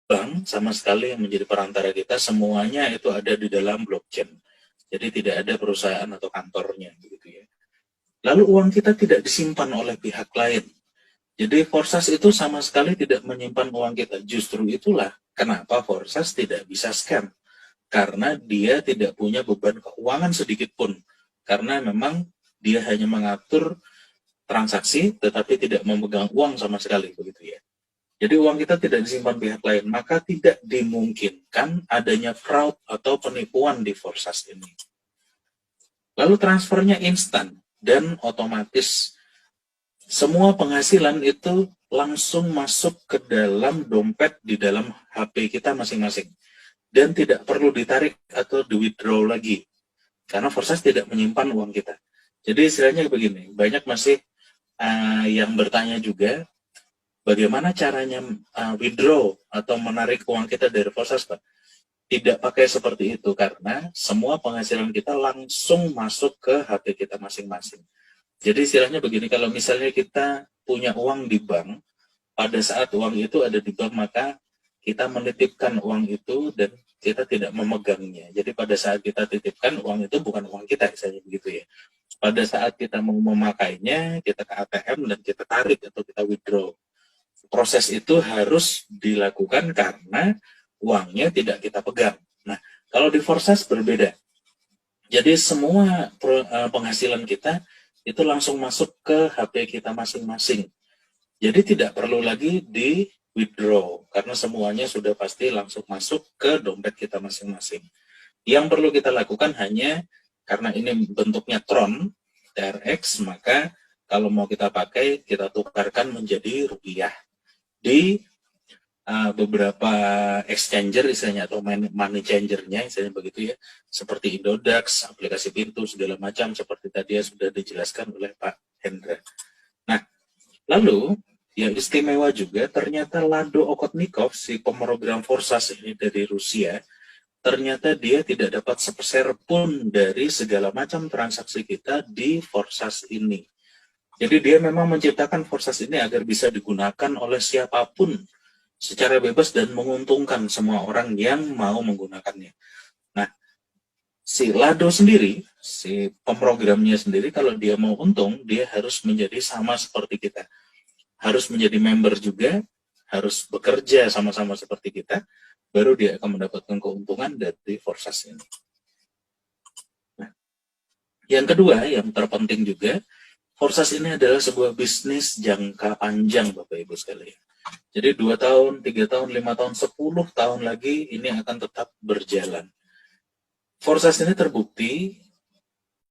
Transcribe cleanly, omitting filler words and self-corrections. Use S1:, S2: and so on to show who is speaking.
S1: bank sama sekali yang menjadi perantara kita, semuanya itu ada di dalam blockchain. Jadi tidak ada perusahaan atau kantornya begitu ya. Lalu uang kita tidak disimpan oleh pihak lain. Jadi Forsas itu sama sekali tidak menyimpan uang kita. Justru itulah kenapa Forsas tidak bisa scam. Karena dia tidak punya beban keuangan sedikit pun. Karena memang dia hanya mengatur transaksi tetapi tidak memegang uang sama sekali begitu ya. Jadi uang kita tidak disimpan pihak lain, maka tidak dimungkinkan adanya fraud atau penipuan di Forsas ini. Lalu transfernya instan dan otomatis. Semua penghasilan itu langsung masuk ke dalam dompet di dalam HP kita masing-masing. Dan tidak perlu ditarik atau di-withdraw lagi. Karena Forsas tidak menyimpan uang kita. Jadi istilahnya begini, banyak masih yang bertanya juga, bagaimana caranya withdraw atau menarik uang kita dari Forsas, Pak? Tidak pakai seperti itu, karena semua penghasilan kita langsung masuk ke HP kita masing-masing. Jadi istilahnya begini, kalau misalnya kita punya uang di bank, pada saat uang itu ada di bank, maka kita menitipkan uang itu dan kita tidak memegangnya. Jadi pada saat kita titipkan, uang itu bukan uang kita, misalnya begitu ya. Pada saat kita mau memakainya, kita ke ATM dan kita tarik atau kita withdraw. Proses itu harus dilakukan karena uangnya tidak kita pegang. Nah, kalau di Forsas berbeda. Jadi semua penghasilan kita itu langsung masuk ke HP kita masing-masing. Jadi tidak perlu lagi di withdraw karena semuanya sudah pasti langsung masuk ke dompet kita masing-masing. Yang perlu kita lakukan hanya karena ini bentuknya Tron TRX, maka kalau mau kita pakai kita tukarkan menjadi rupiah di beberapa exchanger istilahnya atau money changernya istilahnya begitu ya, seperti Indodax, aplikasi pintu segala macam seperti tadi ya sudah dijelaskan oleh Pak Hendra. Nah, lalu yang istimewa juga ternyata Lado Okotnikov, si pemrogram Forsas ini dari Rusia, ternyata dia tidak dapat sepeser pun dari segala macam transaksi kita di Forsas ini. Jadi dia memang menciptakan Forsas ini agar bisa digunakan oleh siapapun secara bebas dan menguntungkan semua orang yang mau menggunakannya. Nah, si Lado sendiri, si pemrogramnya sendiri, kalau dia mau untung, dia harus menjadi sama seperti kita. Harus menjadi member juga, harus bekerja sama-sama seperti kita, baru dia akan mendapatkan keuntungan dari Forsas ini. Nah, yang kedua, yang terpenting juga, Forsas ini adalah sebuah bisnis jangka panjang, Bapak Ibu sekalian. Jadi 2 tahun, 3 tahun, 5 tahun, 10 tahun lagi ini akan tetap berjalan. Forsas ini terbukti